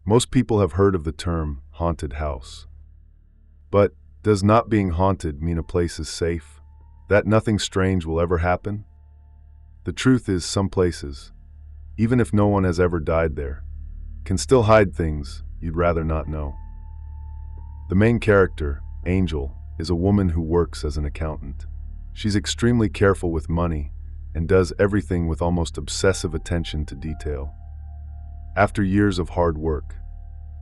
Most people have heard of the term haunted house. But does not being haunted mean a place is safe? That nothing strange will ever happen? The truth is, some places, even if no one has ever died there, can still hide things you'd rather not know. The main character, Angel, is a woman who works as an accountant. She's extremely careful with money and does everything with almost obsessive attention to detail. After years of hard work,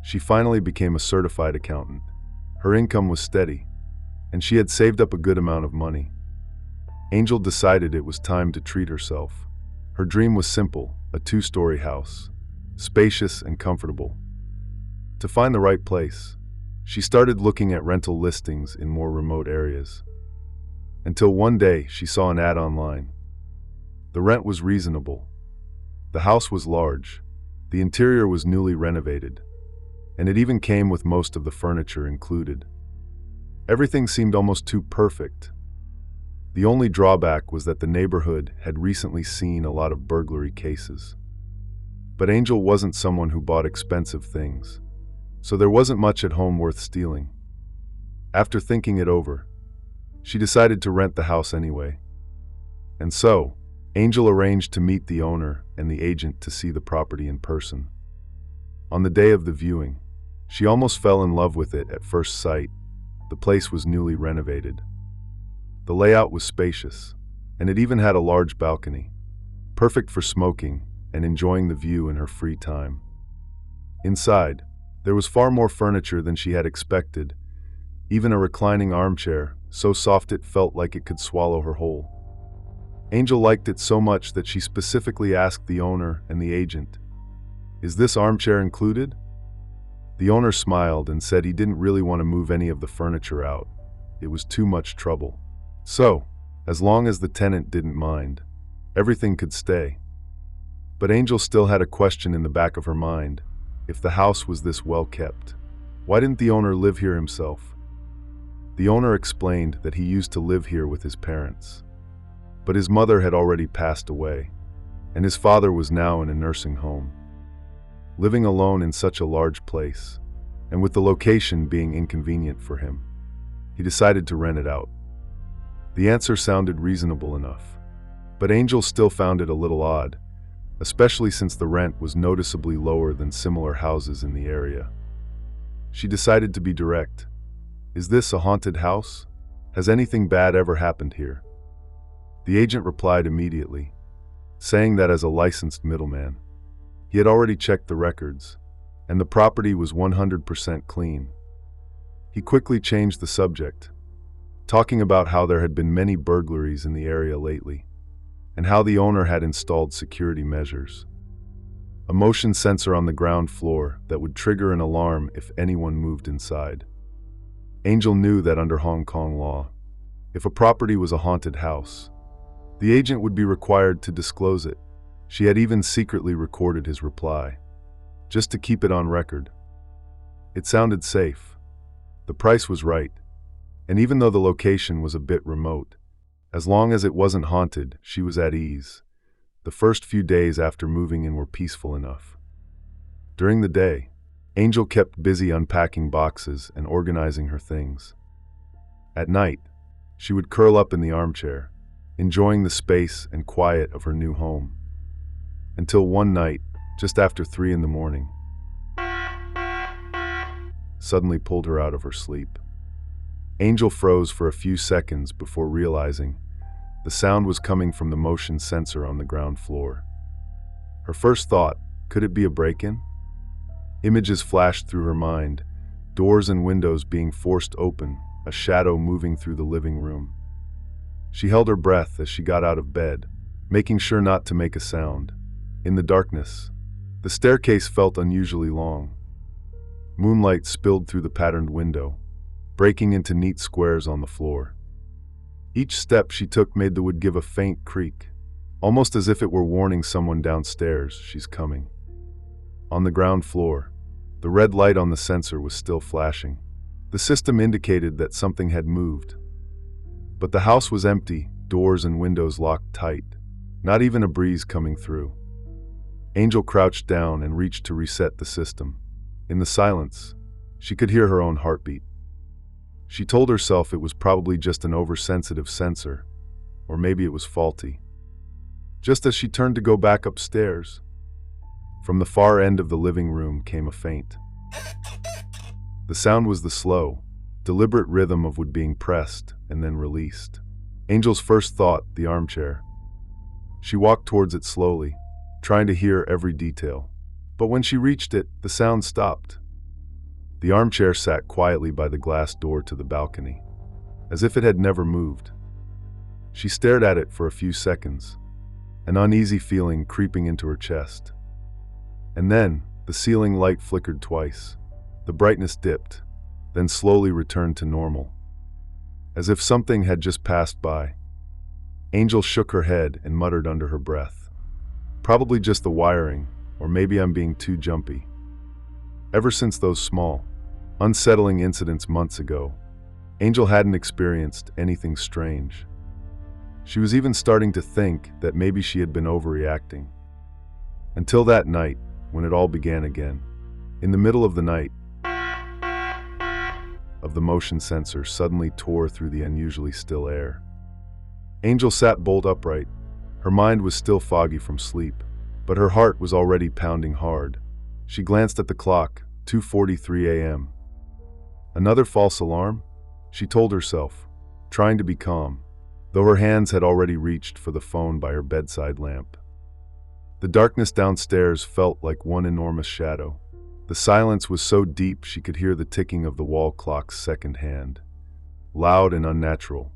she finally became a certified accountant. Her income was steady, and she had saved up a good amount of money. Angel decided it was time to treat herself. Her dream was simple, a 2-story house, spacious and comfortable. To find the right place, she started looking at rental listings in more remote areas. Until one day, she saw an ad online. The rent was reasonable. The house was large. The interior was newly renovated, and it even came with most of the furniture included. Everything seemed almost too perfect. The only drawback was that the neighborhood had recently seen a lot of burglary cases. But Angel wasn't someone who bought expensive things, so there wasn't much at home worth stealing. After thinking it over, she decided to rent the house anyway. And so, Angel arranged to meet the owner and the agent to see the property in person. On the day of the viewing, she almost fell in love with it at first sight. The place was newly renovated. The layout was spacious, and it even had a large balcony, perfect for smoking and enjoying the view in her free time. Inside, there was far more furniture than she had expected, even a reclining armchair, so soft it felt like it could swallow her whole. Angel liked it so much that she specifically asked the owner and the agent, "Is this armchair included?" The owner smiled and said he didn't really want to move any of the furniture out. It was too much trouble. So, as long as the tenant didn't mind, everything could stay. But Angel still had a question in the back of her mind. If the house was this well kept, why didn't the owner live here himself? The owner explained that he used to live here with his parents, but his mother had already passed away, and his father was now in a nursing home. Living alone in such a large place, and with the location being inconvenient for him, he decided to rent it out. The answer sounded reasonable enough, but Angel still found it a little odd, especially since the rent was noticeably lower than similar houses in the area. She decided to be direct. "Is this a haunted house? Has anything bad ever happened here?" The agent replied immediately, saying that as a licensed middleman, he had already checked the records, and the property was 100% clean. He quickly changed the subject, talking about how there had been many burglaries in the area lately, and how the owner had installed security measures. A motion sensor on the ground floor that would trigger an alarm if anyone moved inside. Angel knew that under Hong Kong law, if a property was a haunted house, the agent would be required to disclose it. She had even secretly recorded his reply, just to keep it on record. It sounded safe. The price was right. And even though the location was a bit remote, as long as it wasn't haunted, she was at ease. The first few days after moving in were peaceful enough. During the day, Angel kept busy unpacking boxes and organizing her things. At night, she would curl up in the armchair, enjoying the space and quiet of her new home. Until one night, just after 3 in the morning, suddenly pulled her out of her sleep. Angel froze for a few seconds before realizing the sound was coming from the motion sensor on the ground floor. Her first thought, could it be a break-in? Images flashed through her mind, doors and windows being forced open, a shadow moving through the living room. She held her breath as she got out of bed, making sure not to make a sound. In the darkness, the staircase felt unusually long. Moonlight spilled through the patterned window, breaking into neat squares on the floor. Each step she took made the wood give a faint creak, almost as if it were warning someone downstairs, "She's coming." On the ground floor, the red light on the sensor was still flashing. The system indicated that something had moved. But the house was empty, doors and windows locked tight, not even a breeze coming through. Angel crouched down and reached to reset the system. In the silence, she could hear her own heartbeat. She told herself it was probably just an oversensitive sensor, or maybe it was faulty. Just as she turned to go back upstairs, from the far end of the living room came a faint. The sound was the slow, deliberate rhythm of wood being pressed and then released. Angel's first thought, the armchair. She walked towards it slowly, trying to hear every detail. But when she reached it, the sound stopped. The armchair sat quietly by the glass door to the balcony, as if it had never moved. She stared at it for a few seconds, an uneasy feeling creeping into her chest. And then, the ceiling light flickered twice. The brightness dipped, then slowly returned to normal, as if something had just passed by. Angel shook her head and muttered under her breath, "Probably just the wiring, or maybe I'm being too jumpy." Ever since those small, unsettling incidents months ago, Angel hadn't experienced anything strange. She was even starting to think that maybe she had been overreacting. Until that night, when it all began again. In the middle of the night, the motion sensor suddenly tore through the unusually still air. Angel sat bolt upright. Her mind was still foggy from sleep, but her heart was already pounding hard. She glanced at the clock, 2:43 a.m. Another false alarm? She told herself, trying to be calm, though her hands had already reached for the phone by her bedside lamp. The darkness downstairs felt like one enormous shadow. The silence was so deep she could hear the ticking of the wall clock's second hand, loud and unnatural.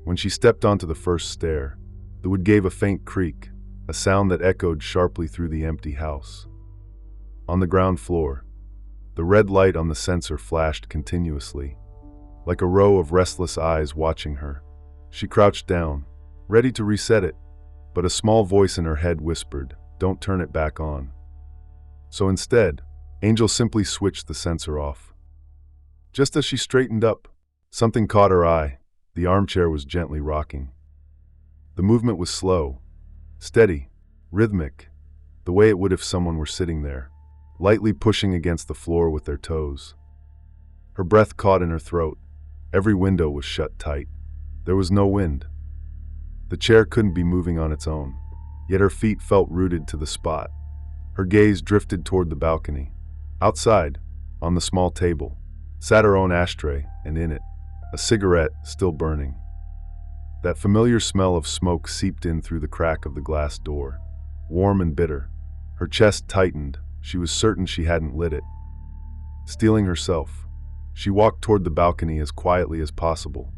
When she stepped onto the first stair, the wood gave a faint creak, a sound that echoed sharply through the empty house. On the ground floor, the red light on the sensor flashed continuously, like a row of restless eyes watching her. She crouched down, ready to reset it, but a small voice in her head whispered, "Don't turn it back on." So instead, Angel simply switched the sensor off. Just as she straightened up, something caught her eye. The armchair was gently rocking. The movement was slow, steady, rhythmic, the way it would if someone were sitting there, lightly pushing against the floor with their toes. Her breath caught in her throat. Every window was shut tight. There was no wind. The chair couldn't be moving on its own, yet her feet felt rooted to the spot. Her gaze drifted toward the balcony. Outside, on the small table, sat her own ashtray, and in it, a cigarette still burning. That familiar smell of smoke seeped in through the crack of the glass door, warm and bitter. Her chest tightened. She was certain she hadn't lit it. Steeling herself, she walked toward the balcony as quietly as possible,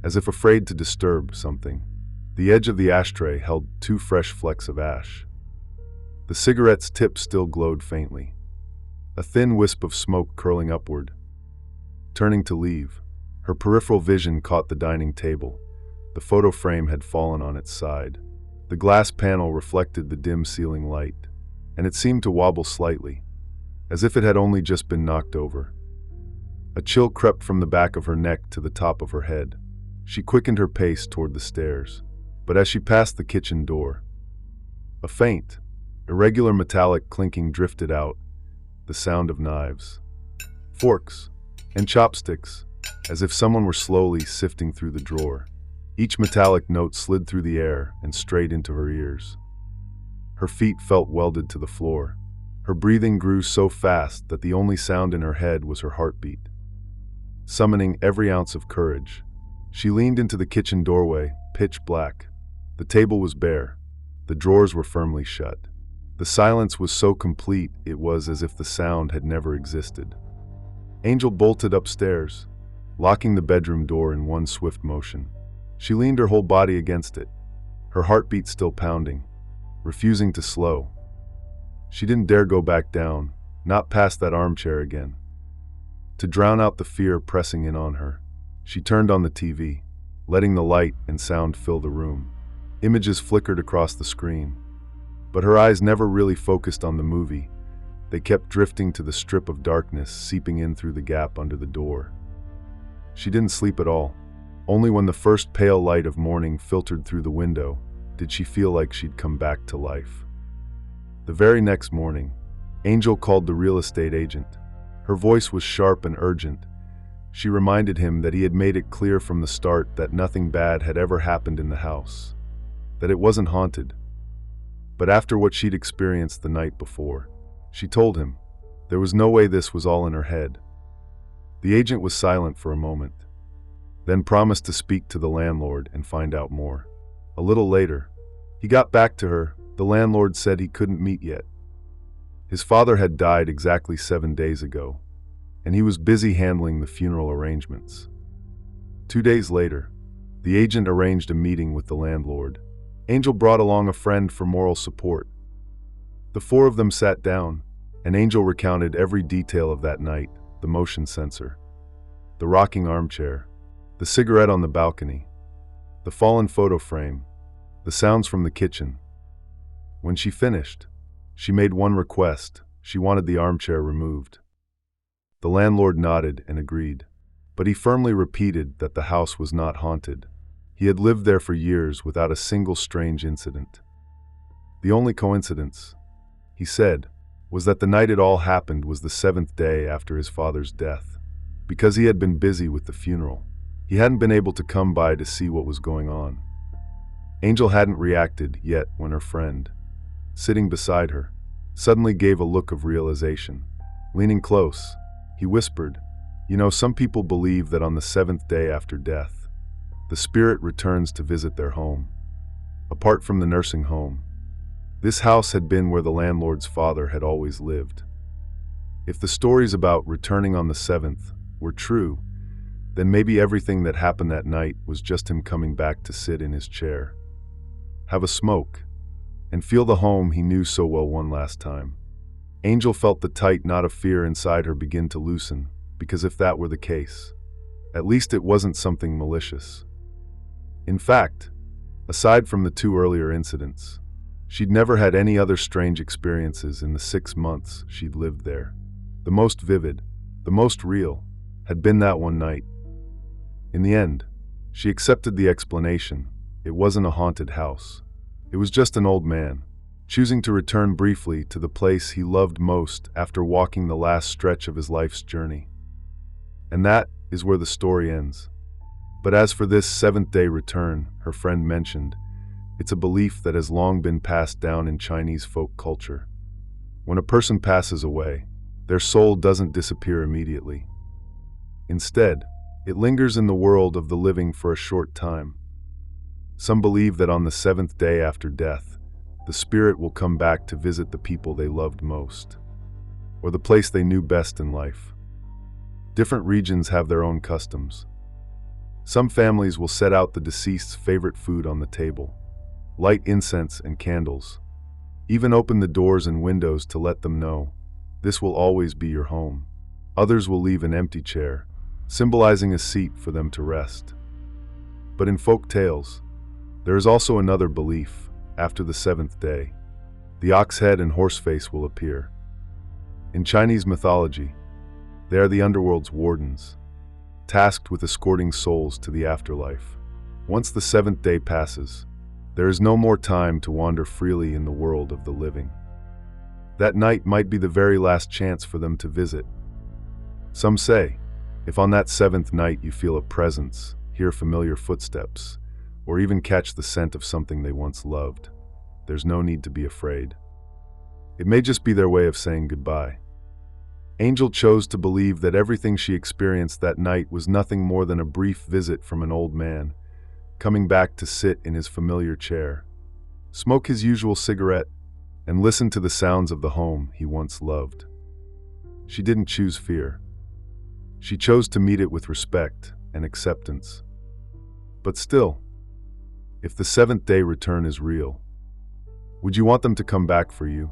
as if afraid to disturb something. The edge of the ashtray held 2 fresh flecks of ash. The cigarette's tip still glowed faintly, a thin wisp of smoke curling upward. Turning to leave, her peripheral vision caught the dining table. The photo frame had fallen on its side. The glass panel reflected the dim ceiling light, and it seemed to wobble slightly, as if it had only just been knocked over. A chill crept from the back of her neck to the top of her head. She quickened her pace toward the stairs, but as she passed the kitchen door, a faint, irregular metallic clinking drifted out, the sound of knives, forks, and chopsticks, as if someone were slowly sifting through the drawer. Each metallic note slid through the air and straight into her ears. Her feet felt welded to the floor. Her breathing grew so fast that the only sound in her head was her heartbeat. Summoning every ounce of courage, she leaned into the kitchen doorway, pitch black. The table was bare. The drawers were firmly shut. The silence was so complete it was as if the sound had never existed. Angel bolted upstairs, locking the bedroom door in one swift motion. She leaned her whole body against it, her heartbeat still pounding, refusing to slow. She didn't dare go back down, not past that armchair again. To drown out the fear pressing in on her, she turned on the TV, letting the light and sound fill the room. Images flickered across the screen, but her eyes never really focused on the movie. They kept drifting to the strip of darkness seeping in through the gap under the door. She didn't sleep at all. Only when the first pale light of morning filtered through the window did she feel like she'd come back to life. The very next morning, Angel called the real estate agent. Her voice was sharp and urgent. She reminded him that he had made it clear from the start that nothing bad had ever happened in the house, that it wasn't haunted. But after what she'd experienced the night before, she told him there was no way this was all in her head. The agent was silent for a moment, then promised to speak to the landlord and find out more. A little later, he got back to her. The landlord said he couldn't meet yet. His father had died exactly 7 days ago, and he was busy handling the funeral arrangements. 2 days later, the agent arranged a meeting with the landlord. Angel brought along a friend for moral support. The four of them sat down, and Angel recounted every detail of that night: the motion sensor, the rocking armchair, the cigarette on the balcony, the fallen photo frame, the sounds from the kitchen. When she finished, she made one request. She wanted the armchair removed. The landlord nodded and agreed, but he firmly repeated that the house was not haunted. He had lived there for years without a single strange incident. The only coincidence, he said, was that the night it all happened was the 7th day after his father's death. Because he had been busy with the funeral, he hadn't been able to come by to see what was going on. Angel hadn't reacted yet when her friend, sitting beside her, suddenly gave a look of realization. Leaning close, he whispered, "You know, some people believe that on the 7th day after death, the spirit returns to visit their home. Apart from the nursing home, this house had been where the landlord's father had always lived. If the stories about returning on the 7th were true, then maybe everything that happened that night was just him coming back to sit in his chair, have a smoke, and feel the home he knew so well one last time." Angel felt the tight knot of fear inside her begin to loosen, because if that were the case, at least it wasn't something malicious. In fact, aside from the 2 earlier incidents, she'd never had any other strange experiences in the 6 months she'd lived there. The most vivid, the most real, had been that one night. In the end, she accepted the explanation. It wasn't a haunted house. It was just an old man, choosing to return briefly to the place he loved most after walking the last stretch of his life's journey. And that is where the story ends. But as for this 7th-day return, her friend mentioned, it's a belief that has long been passed down in Chinese folk culture. When a person passes away, their soul doesn't disappear immediately. Instead, it lingers in the world of the living for a short time. Some believe that on the 7th day after death, the spirit will come back to visit the people they loved most, or the place they knew best in life. Different regions have their own customs. Some families will set out the deceased's favorite food on the table, light incense and candles, even open the doors and windows to let them know this will always be your home. Others will leave an empty chair, symbolizing a seat for them to rest. But in folk tales, there is also another belief. After the 7th day, the ox head and horse face will appear. In Chinese mythology, they are the underworld's wardens, tasked with escorting souls to the afterlife. Once the 7th day passes, there is no more time to wander freely in the world of the living. That night might be the very last chance for them to visit. Some say, if on that 7th night you feel a presence, hear familiar footsteps, or even catch the scent of something they once loved, there's no need to be afraid. It may just be their way of saying goodbye. Angel chose to believe that everything she experienced that night was nothing more than a brief visit from an old man, coming back to sit in his familiar chair, smoke his usual cigarette, and listen to the sounds of the home he once loved. She didn't choose fear. She chose to meet it with respect and acceptance. But still, if the 7th day return is real, would you want them to come back for you?